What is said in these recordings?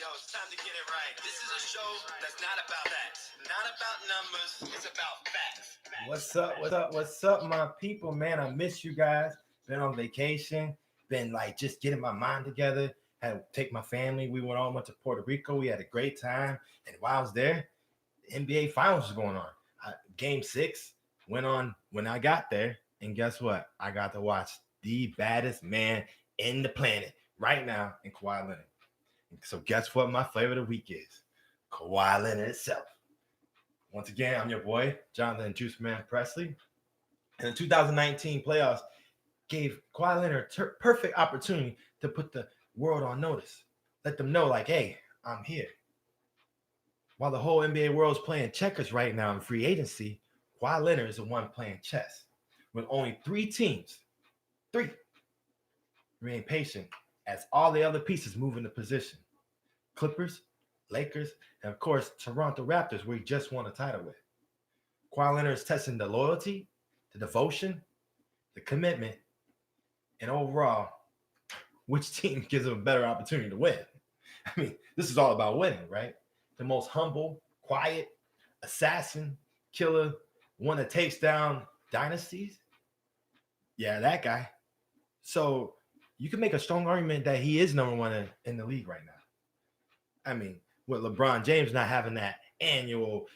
Yo, it's time to get it right. This is a show that's not about that. Not about numbers. It's about facts. What's up? What's up, my people? Man, I miss you guys. Been on vacation. Been like just getting my mind together. Had to take my family. We went to Puerto Rico. We had a great time. And while I was there, the NBA Finals was going on. Game 6 went on when I got there. And guess what? I got to watch the baddest man in the planet right now in Kawhi Leonard. So guess what my flavor of the week is? Kawhi Leonard itself. Once again, I'm your boy, Jonathan Juice Man Presley. And the 2019 playoffs gave Kawhi Leonard a perfect opportunity to put the world on notice. Let them know, like, hey, I'm here. While the whole NBA world is playing checkers right now in free agency, Kawhi Leonard is the one playing chess. With only 3 teams, 3, remain patient as all the other pieces move into position. Clippers, Lakers, and of course, Toronto Raptors, where he just won a title with. Kawhi Leonard is testing the loyalty, the devotion, the commitment, and overall, which team gives him a better opportunity to win. I mean, this is all about winning, right? The most humble, quiet, assassin, killer, one that takes down dynasties. Yeah, that guy. So you can make a strong argument that he is number one in the league right now. I mean, with LeBron James not having that annual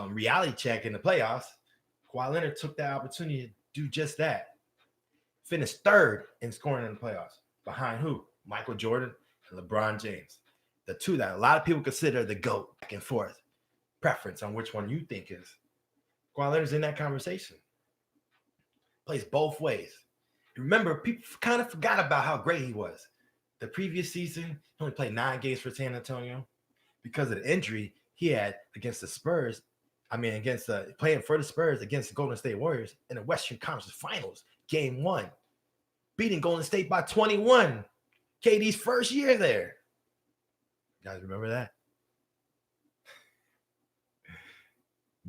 reality check in the playoffs, Kawhi Leonard took that opportunity to do just that. Finished 3rd in scoring in the playoffs. Behind who? Michael Jordan and LeBron James. The two that a lot of people consider the GOAT, back and forth. Preference on which one you think is. Kawhi Leonard's in that conversation. Plays both ways. Remember, people kind of forgot about how great he was. The previous season, he only played 9 games for San Antonio because of the injury he had against the Spurs. Playing for the Spurs against the Golden State Warriors in the Western Conference Finals, Game 1, beating Golden State by 21. KD's first year there. You guys remember that?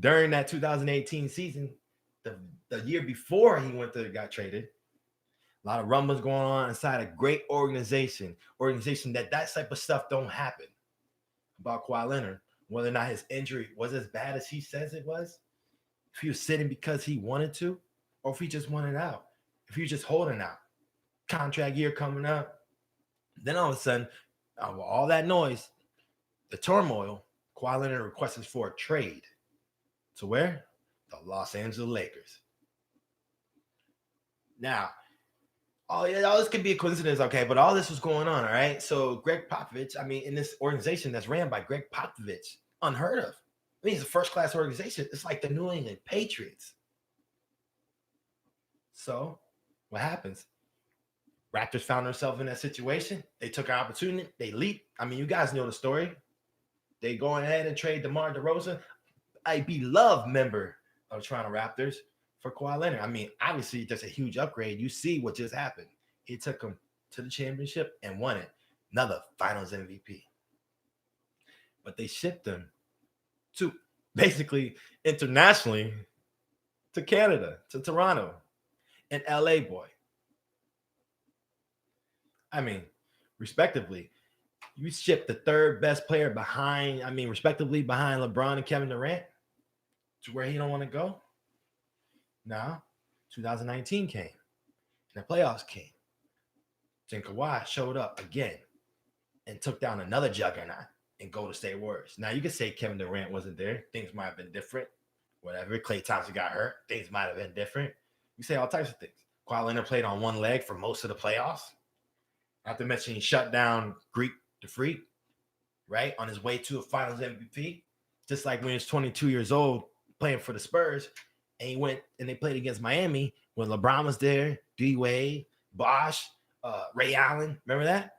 During that 2018 season, the year before he got traded, a lot of rumbles going on inside a great organization that type of stuff don't happen. About Kawhi Leonard, whether or not his injury was as bad as he says it was, if he was sitting because he wanted to, or if he just wanted out, if he was just holding out. Contract year coming up. Then all of a sudden, all that noise, the turmoil, Kawhi Leonard requests for a trade. To where? The Los Angeles Lakers. Now, all this could be a coincidence, okay, but all this was going on, all right? So Greg Popovich, in this organization that's ran by Greg Popovich, unheard of. It's a first-class organization. It's like the New England Patriots. So what happens? Raptors found themselves in that situation. They took an opportunity. They leaped. You guys know the story. They go ahead and trade DeMar DeRozan, a beloved member of Toronto Raptors, for Kawhi Leonard. Obviously, that's a huge upgrade. You see what just happened. He took him to the championship and won it. Another Finals MVP. But they shipped him to basically internationally to Canada, to Toronto, an LA boy. Respectively, you shipped the 3rd best player respectively behind LeBron and Kevin Durant to where he don't want to go. Now, 2019 came, and the playoffs came. Then Kawhi showed up again and took down another juggernaut in Golden State Warriors. Now, you could say Kevin Durant wasn't there. Things might have been different. Whatever. Klay Thompson got hurt. Things might have been different. You say all types of things. Kawhi Leonard played on one leg for most of the playoffs. Not to mention he shut down Greek the Freak, right, on his way to a Finals MVP. Just like when he was 22 years old playing for the Spurs, and he went and they played against Miami when LeBron was there, D-Wade, Bosh, Ray Allen. Remember that?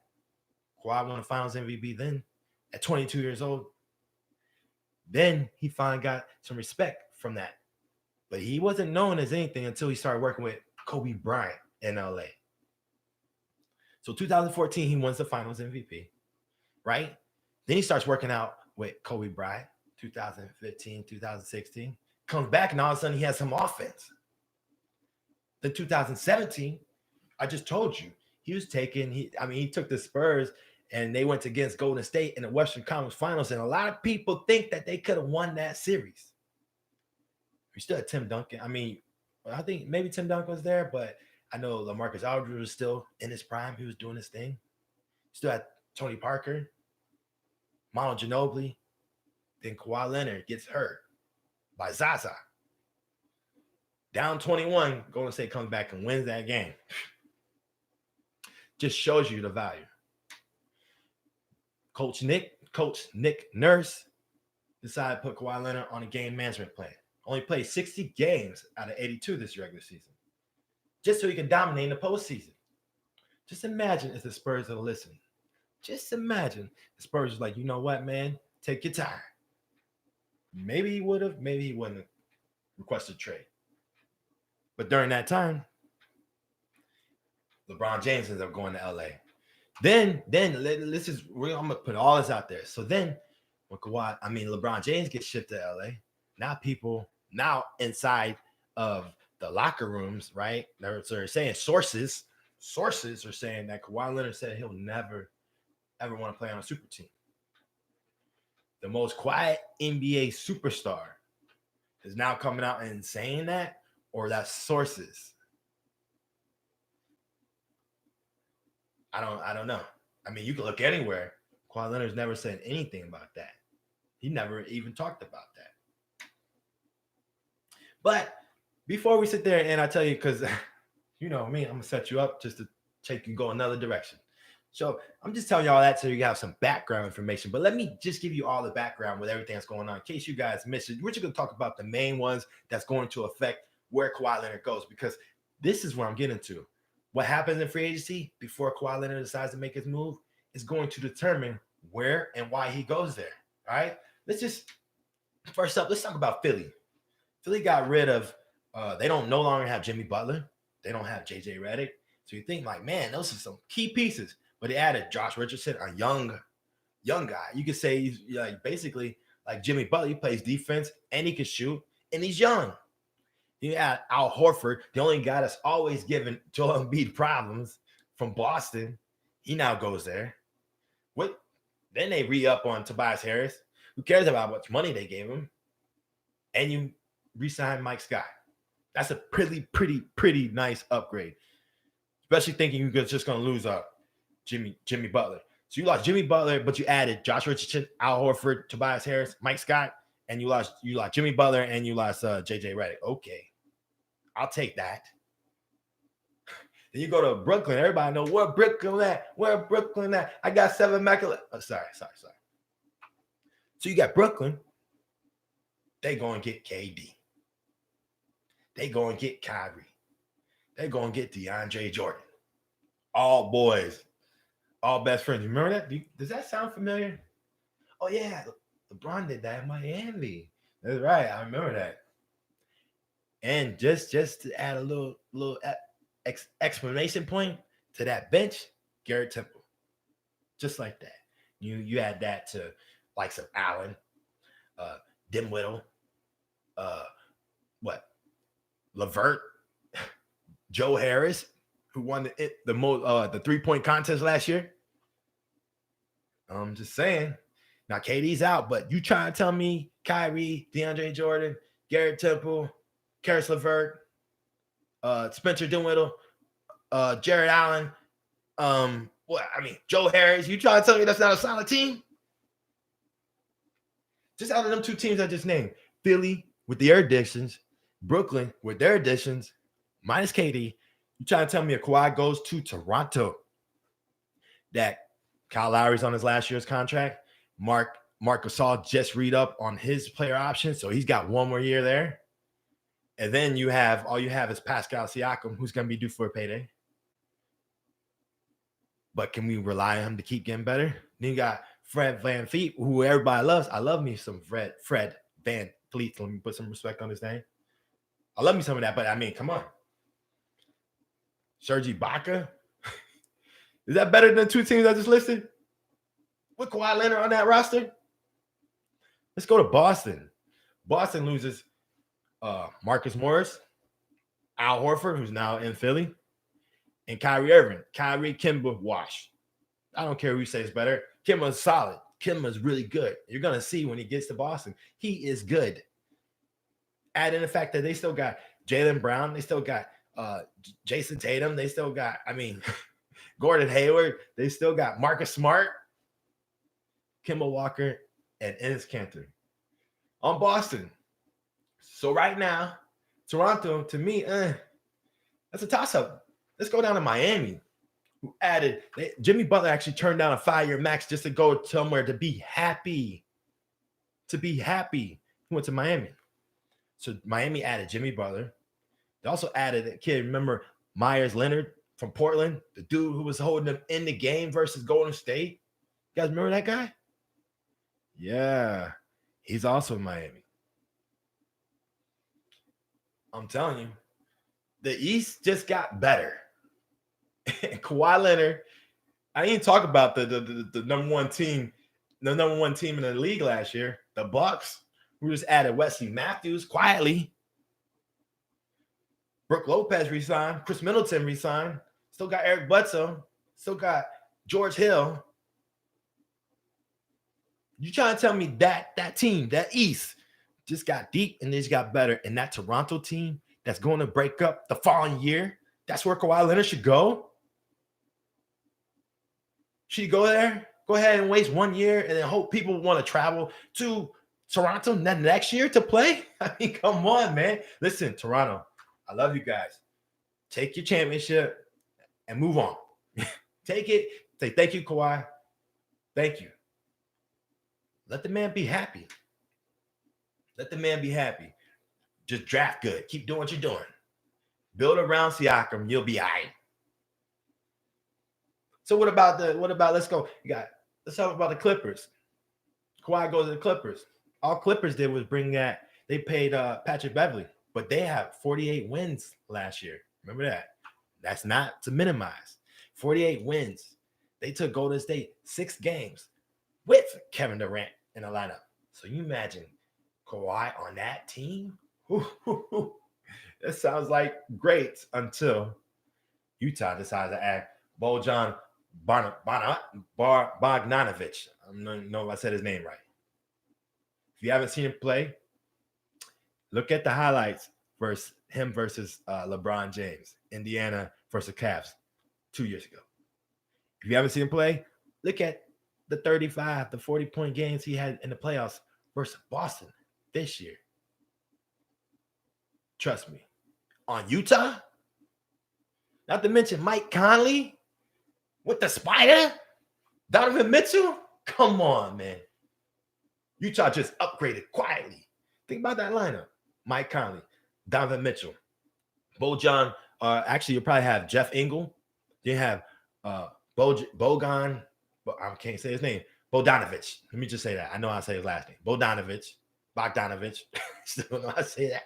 Kawhi won the Finals MVP then at 22 years old. Then he finally got some respect from that. But he wasn't known as anything until he started working with Kobe Bryant in LA. So 2014, he wins the Finals MVP, right? Then he starts working out with Kobe Bryant, 2015, 2016. Comes back, and all of a sudden, he has some offense. Then 2017, I just told you, he took the Spurs and they went against Golden State in the Western Conference Finals, and a lot of people think that they could have won that series. We still had Tim Duncan. I mean, I think maybe Tim Duncan was there, but I know LaMarcus Aldridge was still in his prime. He was doing his thing. Still had Tony Parker, Manu Ginobili. Then Kawhi Leonard gets hurt by Zaza. Down 21, Golden State comes back and wins that game. Just shows you the value. Coach Nick Nurse decided to put Kawhi Leonard on a game management plan. Only played 60 games out of 82 this regular season, just so he can dominate in the postseason. Just imagine if the Spurs are listening. Just imagine the Spurs was like, you know what, man? Take your time. Maybe he would have, maybe he wouldn't have requested trade. But during that time, LeBron James ends up going to LA. Then this is real. I'm gonna put all this out there. So then when LeBron James gets shipped to LA, now inside of the locker rooms, right? They're saying sources are saying that Kawhi Leonard said he'll never ever want to play on a super team. The most quiet NBA superstar is now coming out and saying that, or that's sources. I don't know. I mean, you can look anywhere. Kawhi Leonard's never said anything about that. He never even talked about that. But before we sit there and I tell you, because you know me, I'm gonna set you up just to take you go another direction. So I'm just telling you all that so you have some background information. But let me just give you all the background with everything that's going on in case you guys missed it. We're just gonna talk about the main ones that's going to affect where Kawhi Leonard goes, because this is where I'm getting to. What happens in free agency before Kawhi Leonard decides to make his move is going to determine where and why he goes there. All right. First up, let's talk about Philly. Philly got rid of, they don't no longer have Jimmy Butler. They don't have JJ Redick. So you think like, man, those are some key pieces. But they added Josh Richardson, a young guy. You could say he's like basically like Jimmy Butler. He plays defense and he can shoot, and he's young. You add Al Horford, the only guy that's always given Joel Embiid problems from Boston. He now goes there. Then they re-up on Tobias Harris. Who cares about how much money they gave him? And you re-sign Mike Scott. That's a pretty nice upgrade. Especially thinking you're just going to lose Jimmy Butler. So you lost Jimmy Butler, but you added Josh Richardson, Al Horford, Tobias Harris, Mike Scott, and you lost Jimmy Butler and you lost JJ Redick. Okay, I'll take that. Then you go to Brooklyn. Everybody know where Brooklyn at. Where Brooklyn at? I got 7 immaculate. Oh, sorry. So you got Brooklyn. They go and get KD. They go and get Kyrie. They go and get DeAndre Jordan. All boys. All best friends. You remember that? Does that sound familiar? Oh, yeah. LeBron did that in Miami. That's right. I remember that. And just to add a little exclamation point to that bench, Garrett Temple. Just like that. You add that to likes of Allen, Dimwittle, LeVert, Joe Harris, who won the 3-point contest last year. I'm just saying. Now KD's out, but you trying to tell me Kyrie, DeAndre Jordan, Garrett Temple, Karis LeVert, Spencer Dinwiddie, Jared Allen, Joe Harris. You trying to tell me that's not a solid team? Just out of them 2 teams I just named, Philly with their additions, Brooklyn with their additions, minus KD. You trying to tell me if Kawhi goes to Toronto, that Kyle Lowry's on his last year's contract, Marc Gasol just re-up on his player option, so he's got 1 more year there. And then all you have is Pascal Siakam, who's going to be due for a payday. But can we rely on him to keep getting better? Then you got Fred VanVleet, who everybody loves. I love me some Fred VanVleet. Let me put some respect on his name. I love me some of that, but I mean, come on. Serge Ibaka. Is that better than the 2 teams I just listed? With Kawhi Leonard on that roster? Let's go to Boston. Boston loses Marcus Morris, Al Horford, who's now in Philly, and Kyrie Irving. Kyrie, Kemba, wash. I don't care who says better. Kemba's solid. Kemba's really good. You're gonna see when he gets to Boston, he is good. Add in the fact that they still got Jaylen Brown, they still got Jason Tatum, they still got, Gordon Hayward, they still got Marcus Smart, Kemba Walker, and Enes Kanter on Boston. So right now, Toronto, to me, that's a toss-up. Let's go down to Miami, who added Jimmy Butler actually turned down a 5-year max just to go somewhere to be happy. To be happy. He went to Miami. So Miami added Jimmy Butler. They also added a kid, remember Myers Leonard from Portland, the dude who was holding them in the game versus Golden State. You guys remember that guy? Yeah, he's also in Miami. I'm telling you, the East just got better. Kawhi Leonard, I didn't talk about the number one team, the number one team in the league last year, the Bucks, who just added Wesley Matthews quietly. Brooke Lopez resigned. Chris Middleton resigned. Still got Eric Bledsoe. Still got George Hill. You trying to tell me that team, that East, just got deep and they just got better. And that Toronto team that's going to break up the following year, that's where Kawhi Leonard should go? Should he go there? Go ahead and waste 1 year and then hope people want to travel to Toronto next year to play? I mean, come on, man. Listen, Toronto, I love you guys. Take your championship and move on. Take it. Say thank you, Kawhi. Thank you. Let the man be happy. Let the man be happy. Just draft good. Keep doing what you're doing. Build around Siakam. You'll be all right. So what about let's go. Let's talk about the Clippers. Kawhi goes to the Clippers. All Clippers did was bring that. They paid Patrick Beverley, but they have 48 wins last year. Remember that. That's not to minimize. 48 wins. They took Golden State 6 games with Kevin Durant in the lineup. So you imagine Kawhi on that team? That sounds like great until Utah decides to add Bojan Bogdanovic. I don't know if I said his name right. If you haven't seen him play, look at the highlights versus LeBron James, Indiana versus Cavs 2 years ago. If you haven't seen him play, look at the 35, the 40-point games he had in the playoffs versus Boston this year. Trust me. On Utah, not to mention Mike Conley with the spider, Donovan Mitchell. Come on, man. Utah just upgraded quietly. Think about that lineup. Mike Conley, Donovan Mitchell, Bojan. Actually, you'll probably have Jeff Ingle. You have Bogan. I can't say his name. Bogdanovic. Let me just say that. I know how to say his last name. Bogdanovic. Still don't know how to say that.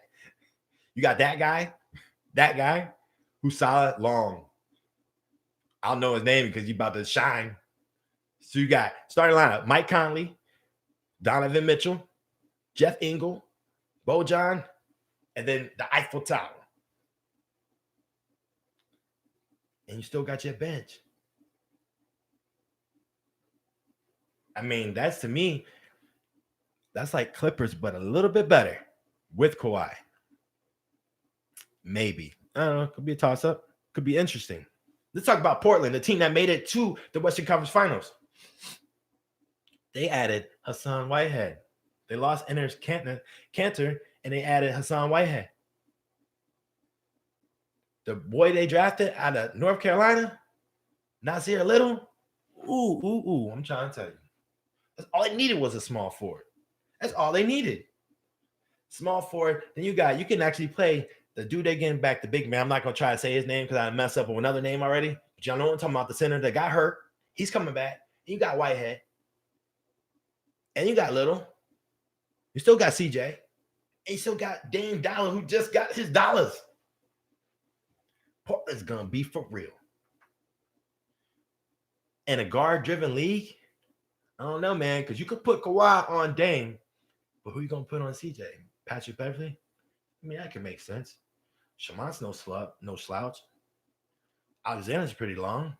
You got that guy who's solid, long. I don't know his name because he's about to shine. So you got starting lineup: Mike Conley, Donovan Mitchell, Jeff Ingle, Bojan, and then the Eiffel Tower. And you still got your bench. I mean, to me, that's like Clippers, but a little bit better with Kawhi. Maybe. I don't know. Could be a toss-up. Could be interesting. Let's talk about Portland, the team that made it to the Western Conference Finals. They added Hassan Whitehead. They lost Enes Kanter, and they added Hassan Whitehead. The boy they drafted out of North Carolina, Nasir Little. Ooh. I'm trying to tell you. That's all they needed was a small forward. That's all they needed. Small forward. Then you can actually play the dude they getting back, the big man. I'm not going to try to say his name because I messed up with another name already. But y'all know what I'm talking about, the center that got hurt. He's coming back. You got Whitehead. And you got Little. You still got CJ. And you still got Dame Dollar, who just got his dollars. Portland's going to be for real. In a guard-driven league, I don't know, man, because you could put Kawhi on Dame, but who you going to put on CJ? Patrick Beverley? I mean, that can make sense. Shamont's no slouch. Alexander's pretty long.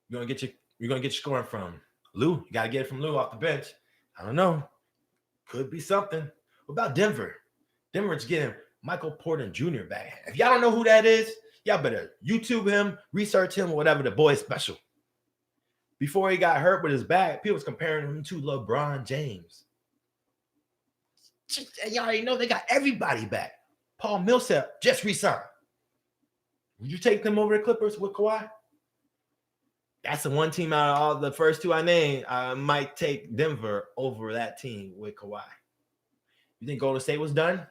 you're gonna get your scoring from Lou. You gotta get it from Lou off the bench. I don't know. Could be something. What about Denver? Denver's getting Michael Porter Jr. back. If y'all don't know who that is, y'all better YouTube him, research him, whatever. The boy is special. Before he got hurt with his back, people was comparing him to LeBron James. And y'all already know they got everybody back. Paul Millsap just resigned. Would you take them over the Clippers with Kawhi? That's the one team out of all the first two I named. I might take Denver over that team with Kawhi. You think Golden State was done?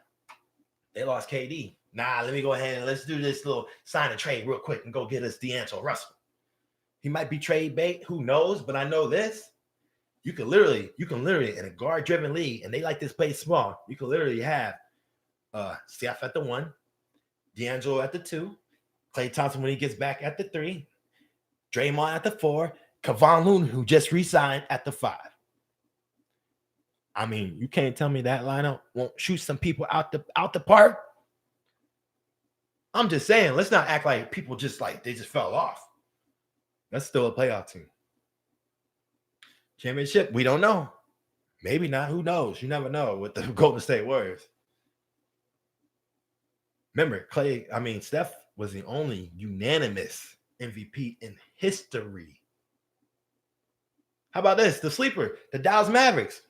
They lost KD. Nah, let me go ahead and let's do this little sign and trade real quick and go get us D'Angelo Russell. He might be trade bait. Who knows? But I know this. You can literally in a guard-driven league, and they like this play small. You can literally have Steph at the 1, D'Angelo at the 2, Klay Thompson when he gets back at the 3, Draymond at the 4, Kevon Looney, who just re-signed, at the 5. I mean, you can't tell me that lineup won't shoot some people out the park. I'm just saying, let's not act like people just like they just fell off. That's still a playoff team. Championship, we don't know. Maybe not. Who knows? You never know with the Golden State Warriors. Remember, Steph was the only unanimous MVP in history. How about this? The sleeper, the Dallas Mavericks.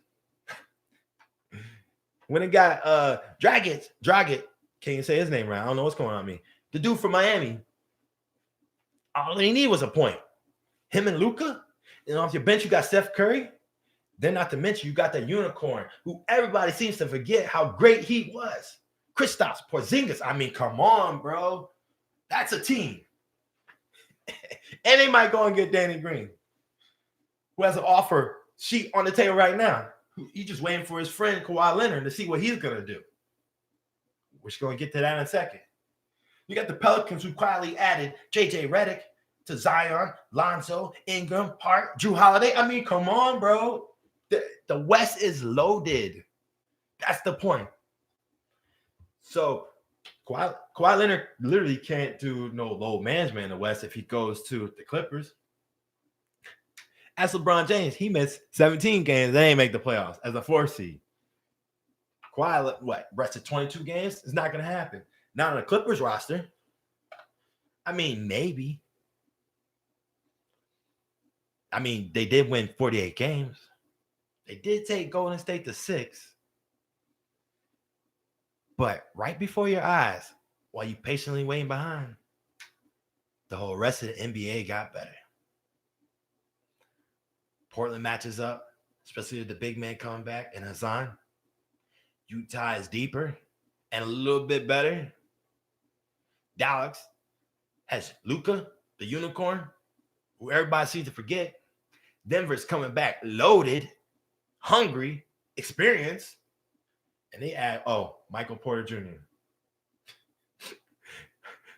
When it got Dragic, can't even say his name right. I don't know what's going on with me. The dude from Miami. All he needed was a point. Him and Luka. And off your bench, you got Steph Curry. Then not to mention, you got the unicorn, who everybody seems to forget how great he was. Kristaps Porzingis. I mean, come on, bro. That's a team. And they might go and get Danny Green, who has an offer sheet on the table right now. He's just waiting for his friend Kawhi Leonard to see what he's going to do. We're just going to get to that in a second. You got the Pelicans, who quietly added J.J. Redick to Zion, Lonzo, Ingram, Hart, Drew Holiday. I mean, come on, bro. The West is loaded. That's the point. So Kawhi Leonard literally can't do no load management in the West if he goes to the Clippers. As LeBron James, he missed 17 games. They ain't make the playoffs as a 4 seed. Kawhi, rested 22 games? It's not going to happen. Not on the Clippers roster. I mean, maybe. I mean, they did win 48 games. They did take Golden State to 6. But right before your eyes, while you patiently waiting behind, the whole rest of the NBA got better. Portland matches up, especially with the big man coming back and Hassan. Utah is deeper and a little bit better. Dallas has Luka, the unicorn, who everybody seems to forget. Denver's coming back loaded, hungry, experienced. And they add, Michael Porter Jr.,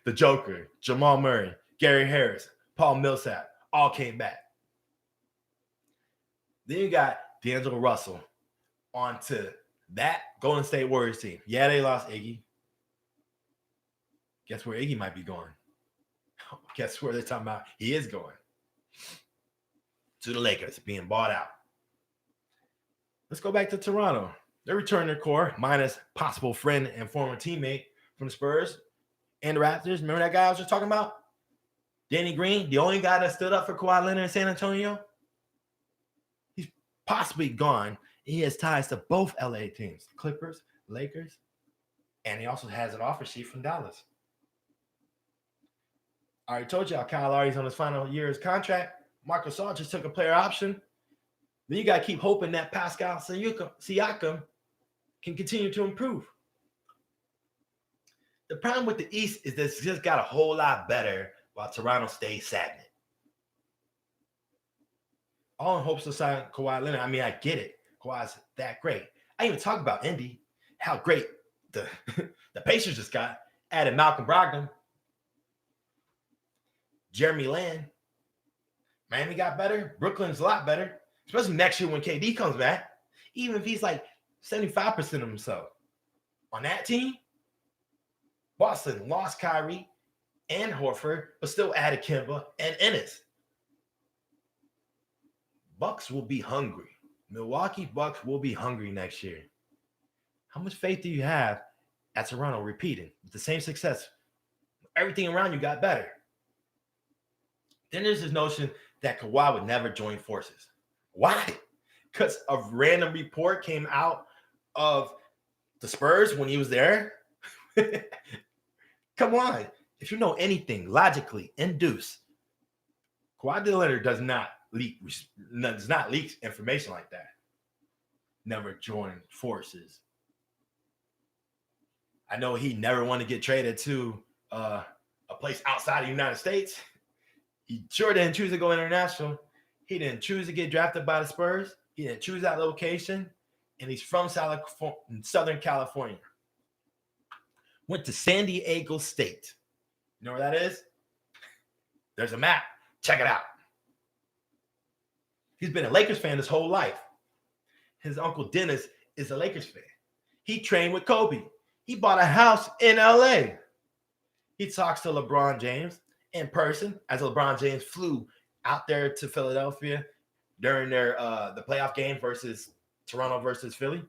the Joker, Jamal Murray, Gary Harris, Paul Millsap, all came back. Then you got D'Angelo Russell onto that Golden State Warriors team. Yeah, they lost Iggy. Guess where Iggy might be going? Guess where they're talking about he is going? To the Lakers, being bought out. Let's go back to Toronto. They returned their core, minus possible friend and former teammate from the Spurs and the Raptors. Remember that guy I was just talking about? Danny Green, the only guy that stood up for Kawhi Leonard in San Antonio? He's possibly gone. He has ties to both LA teams, Clippers, Lakers, and he also has an offer sheet from Dallas. I already told y'all Kyle Lowry's on his final year of his contract. Marc Gasol just took a player option. Then you got to keep hoping that Pascal Siakam can continue to improve. The problem with the East is that it's just got a whole lot better while Toronto stays stagnant. All in hopes to sign Kawhi Leonard. I mean, I get it. Kawhi's that great. I even talk about Indy, how great the Pacers just got. Added Malcolm Brogdon, Jeremy Lamb. Miami got better. Brooklyn's a lot better, especially next year when KD comes back. Even if he's like 75% of himself. On that team, Boston lost Kyrie and Horford, but still added Kemba and Ennis. Bucks will be hungry. Milwaukee Bucks will be hungry next year. How much faith do you have at Toronto repeating with the same success? Everything around you got better. Then there's this notion that Kawhi would never join forces. Why? Because a random report came out of the Spurs when he was there. Come on. If you know anything, logically induce. Kawhi Leonard does not leak information like that. Never join forces. I know he never wanted to get traded to a place outside of the United States. He sure didn't choose to go international. He didn't choose to get drafted by the Spurs. He didn't choose that location. And he's from Southern California. Went to San Diego State. You know where that is? There's a map. Check it out. He's been a Lakers fan his whole life. His uncle Dennis is a Lakers fan. He trained with Kobe. He bought a house in LA. He talks to LeBron James in person as LeBron James flew out there to Philadelphia during their the playoff game versus Toronto versus Philly.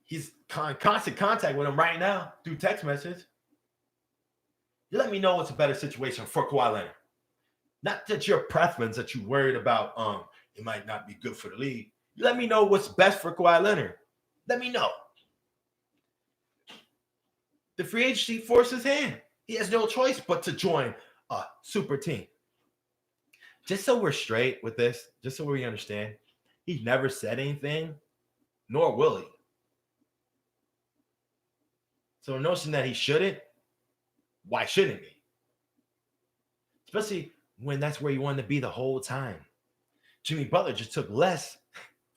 He's in constant contact with him right now through text message. You let me know what's a better situation for Kawhi Leonard. Not that your preference that you're worried about, it might not be good for the league. You let me know what's best for Kawhi Leonard. Let me know. The free agency forces his hand. He has no choice but to join a super team. Just so we're straight with this, just so we understand, he's never said anything, nor will he. So the notion that he shouldn't, why shouldn't he? Especially when that's where you wanted to be the whole time. Jimmy Butler just took less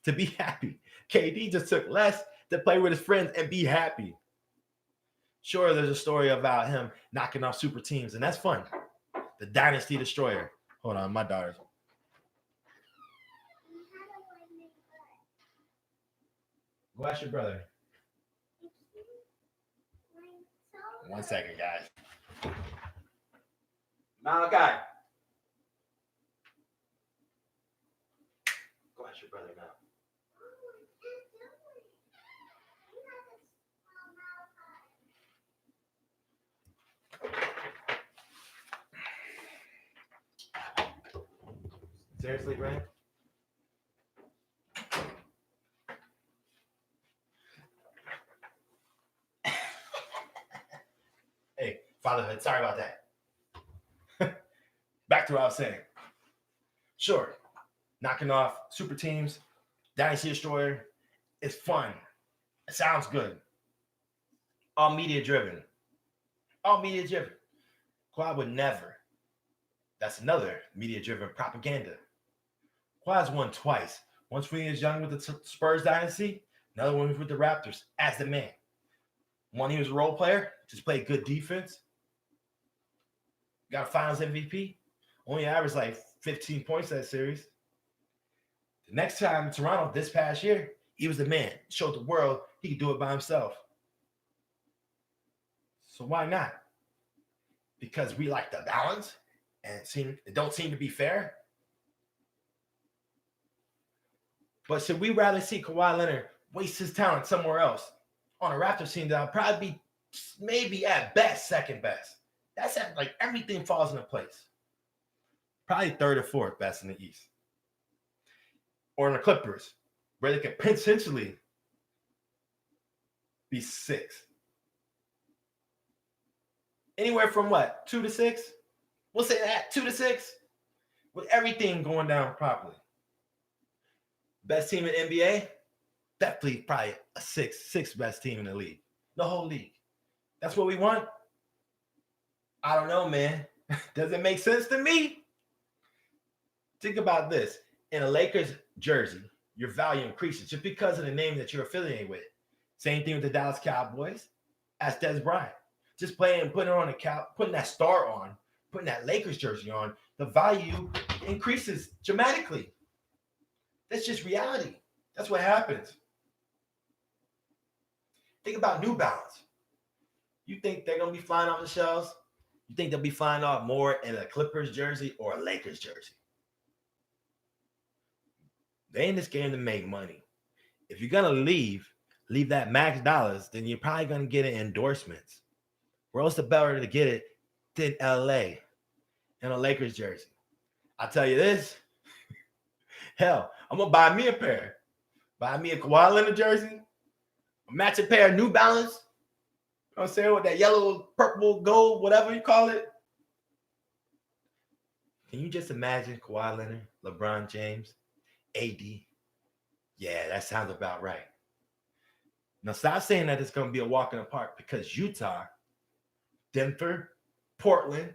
to be happy. KD just took less to play with his friends and be happy. Sure, there's a story about him knocking off super teams, and that's fun. The Dynasty Destroyer. Hold on, my daughter's. Go ask your brother. 1 second, guys. Malachi. Go ask your brother now. Seriously, Brandon? Hey, fatherhood, sorry about that. Back to what I was saying. Sure, knocking off super teams, Dynasty Destroyer, it's fun. It sounds good. All media driven. All media driven. Kawhi would never. That's another media driven propaganda. Kawhi's won twice. Once when he was young with the Spurs dynasty, another one with the Raptors as the man. One, he was a role player, just played good defense. Got a finals MVP. Only averaged like 15 points that series. The next time in Toronto this past year, he was the man. Showed the world he could do it by himself. So why not? Because we like the balance and it don't seem to be fair. But should we rather see Kawhi Leonard waste his talent somewhere else on a Raptors team that would probably be maybe at best second best? That's like everything falls into place. Probably third or fourth best in the East. Or in the Clippers, where they could potentially be sixth. Anywhere from what? 2 to 6? We'll say that, 2 to 6, with everything going down properly. Best team in NBA? Definitely probably a sixth best team in the league. The whole league. That's what we want? I don't know, man. Does it make sense to me? Think about this. In a Lakers jersey, your value increases just because of the name that you're affiliated with. Same thing with the Dallas Cowboys. Ask Des Bryant. Just playing and putting that star on, putting that Lakers jersey on, the value increases dramatically. That's just reality. That's what happens. Think about New Balance. You think they're going to be flying off the shelves? You think they'll be flying off more in a Clippers jersey or a Lakers jersey? They in this game to make money. If you're gonna leave that max dollars, then you're probably gonna get it endorsements. Where else the better to get it than LA in a Lakers jersey? I tell you this, hell, I'm gonna buy me a pair. Buy me a Kawhi Leonard jersey, a matching pair of New Balance. You know what I'm saying? With that yellow, purple, gold, whatever you call it. Can you just imagine Kawhi Leonard, LeBron James, AD? Yeah, that sounds about right. Now stop saying that it's going to be a walk in the park, because Utah, Denver, Portland,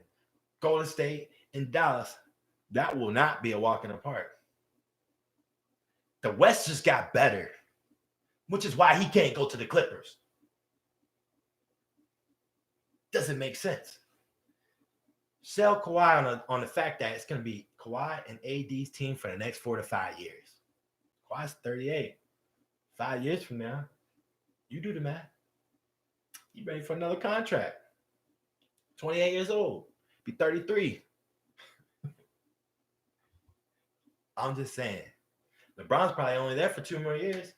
Golden State, and Dallas, that will not be a walk in the park. The West just got better, which is why he can't go to the Clippers. Doesn't make sense. Sell Kawhi on the fact that it's going to be Kawhi and AD's team for the next 4 to 5 years. Kawhi's 38. 5 years from now, you do the math. You ready for another contract. 28 years old. Be 33. I'm just saying. LeBron's probably only there for 2 more years.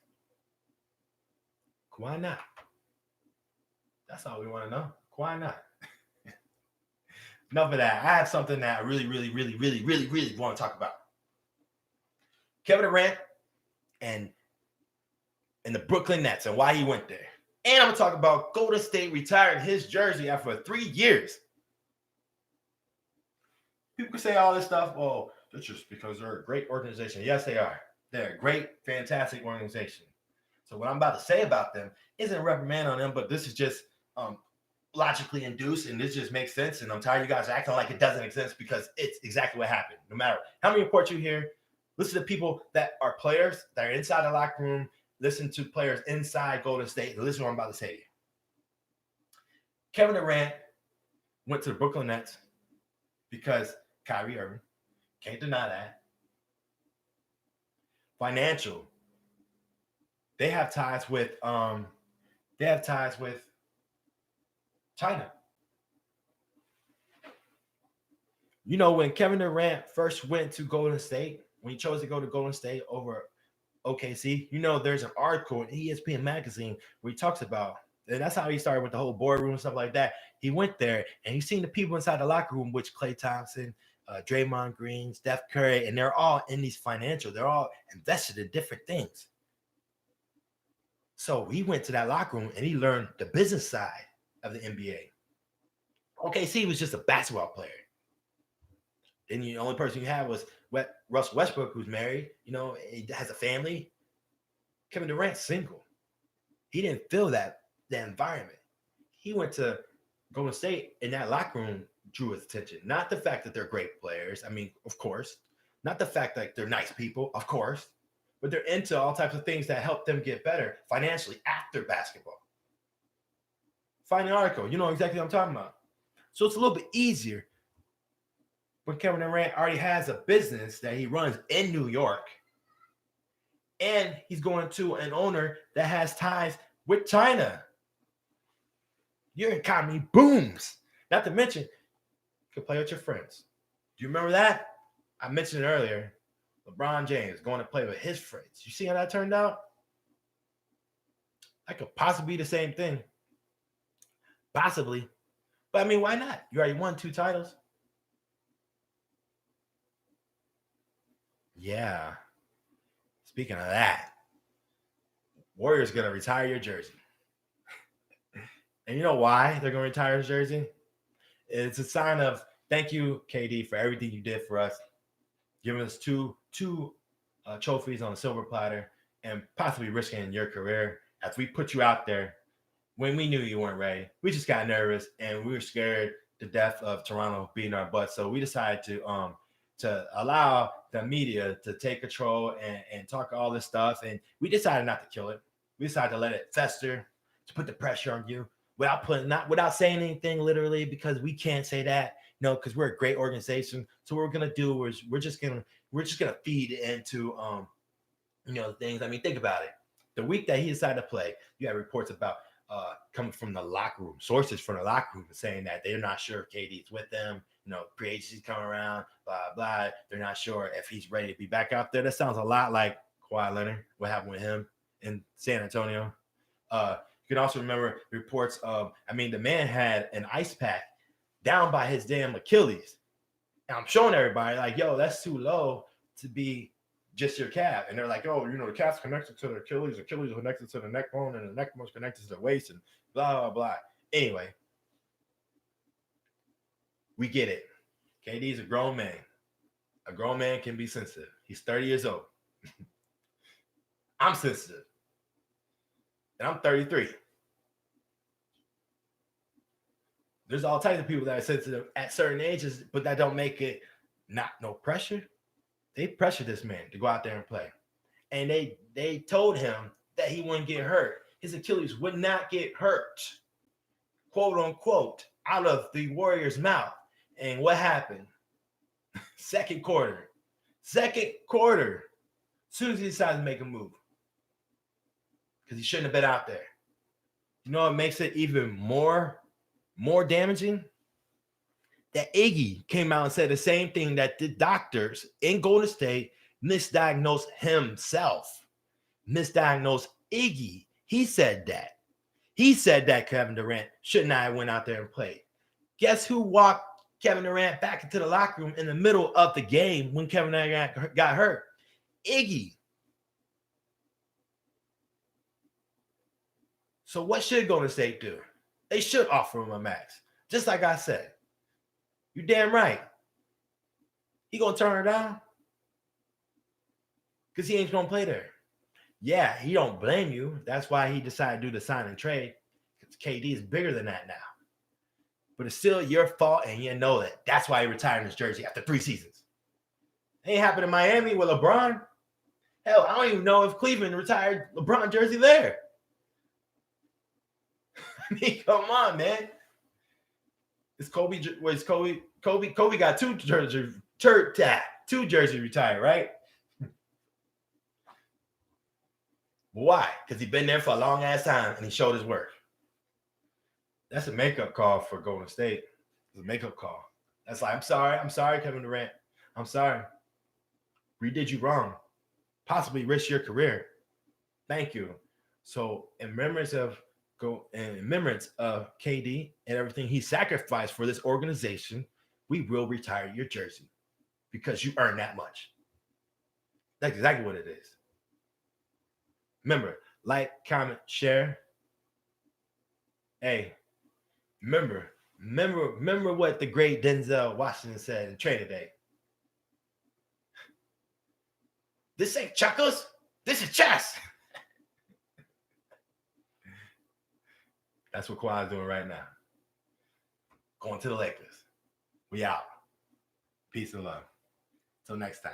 Kawhi not. That's all we want to know. Kawhi not. Enough of that. I have something that I really want to talk about. Kevin Durant and the Brooklyn Nets and why he went there. And I'm going to talk about Golden State retired his jersey after 3 years. People can say all this stuff. Oh, that's just because they're a great organization. Yes, they are. They're a great, fantastic organization. So what I'm about to say about them isn't a reprimand on them, but this is just logically induced, and this just makes sense. And I'm tired of you guys acting like it doesn't make sense, because it's exactly what happened. No matter how many reports you hear, listen to people that are players that are inside the locker room, listen to players inside Golden State, and listen to what I'm about to say to you. Kevin Durant went to the Brooklyn Nets because Kyrie Irving, can't deny that. Financial. They have ties with China. You know, when Kevin Durant first went to Golden State, when he chose to go to Golden State over OKC, you know, there's an article in ESPN magazine where he talks about, and that's how he started with the whole boardroom and stuff like that. He went there and he's seen the people inside the locker room, which Klay Thompson, Draymond Green, Steph Curry, and they're all in these financial. They're all invested in different things. So he went to that locker room and he learned the business side of the NBA. OKC he was just a basketball player. Then the only person you had was Russell Westbrook, who's married. You know, he has a family. Kevin Durant's single. He didn't feel that environment. He went to Golden State, and that locker room drew his attention. Not the fact that they're great players. I mean, of course. Not the fact that they're nice people, of course. But they're into all types of things that help them get better financially after basketball. Find the article. You know exactly what I'm talking about. So it's a little bit easier when Kevin Durant already has a business that he runs in New York, and he's going to an owner that has ties with China. Your economy booms. Not to mention, you can play with your friends. Do you remember that? I mentioned it earlier. LeBron James going to play with his friends. You see how that turned out? That could possibly be the same thing. Possibly. But I mean, why not? You already won 2 titles. Yeah. Speaking of that, Warriors going to retire your jersey. And you know why they're going to retire his jersey? It's a sign of thank you, KD, for everything you did for us. Giving us two trophies on a silver platter and possibly risking your career as we put you out there when we knew you weren't ready. We just got nervous and we were scared to death of Toronto beating our butts. So we decided to allow the media to take control and talk all this stuff. And we decided not to kill it. We decided to let it fester, to put the pressure on you without saying anything literally, because we can't say that. No, because we're a great organization. So what we're gonna do is we're just gonna feed into things. I mean, think about it. The week that he decided to play, you had reports about coming from the locker room, sources from the locker room saying that they're not sure if KD's with them. Free agency's coming around, blah, blah. They're not sure if he's ready to be back out there. That sounds a lot like Kawhi Leonard, what happened with him in San Antonio. You can also remember reports of, the man had an ice pack down by his damn Achilles. And I'm showing everybody, like, yo, that's too low to be just your calf. And they're like, oh, the calf's connected to the Achilles is connected to the neck bone, and the neck bone's connected to the waist, and blah, blah, blah. Anyway, we get it. KD's a grown man. A grown man can be sensitive. He's 30 years old. I'm sensitive. And I'm 33. There's all types of people that are sensitive at certain ages, but that don't make it not no pressure. They pressured this man to go out there and play. And they told him that he wouldn't get hurt. His Achilles would not get hurt, quote unquote, out of the Warriors' mouth. And what happened? Second quarter. As soon as he decided to make a move. Because he shouldn't have been out there. You know what makes it even more damaging? That Iggy came out and said the same thing that the doctors in Golden State misdiagnosed himself. Misdiagnosed Iggy. He said that. He said that Kevin Durant should not have went out there and played. Guess who walked Kevin Durant back into the locker room in the middle of the game when Kevin Durant got hurt? Iggy. So what should Golden State do? They should offer him a max. Just like I said. You damn right. He gonna turn her down? Because he ain't gonna play there. Yeah, he don't blame you. That's why he decided to do the sign and trade. Because KD is bigger than that now. But it's still your fault, and you know that. That's why he retired his jersey after 3 seasons. It ain't happened in Miami with LeBron. Hell, I don't even know if Cleveland retired LeBron jersey there. Come on, man. It's Kobe got 2 jerseys retired, right? Why? Because he's been there for a long ass time and he showed his work. That's a makeup call for Golden State. It's a makeup call. That's like, I'm sorry, Kevin Durant. I'm sorry. We did you wrong. Possibly risk your career. Thank you. So in remembrance of KD and everything he sacrificed for this organization, we will retire your jersey because you earned that much. That's exactly what it is. Remember, like, comment, share. Hey, remember what the great Denzel Washington said in Training Day. This ain't checkers. This is chess. That's what Kawhi's doing right now. Going to the Lakers. We out. Peace and love. Till next time.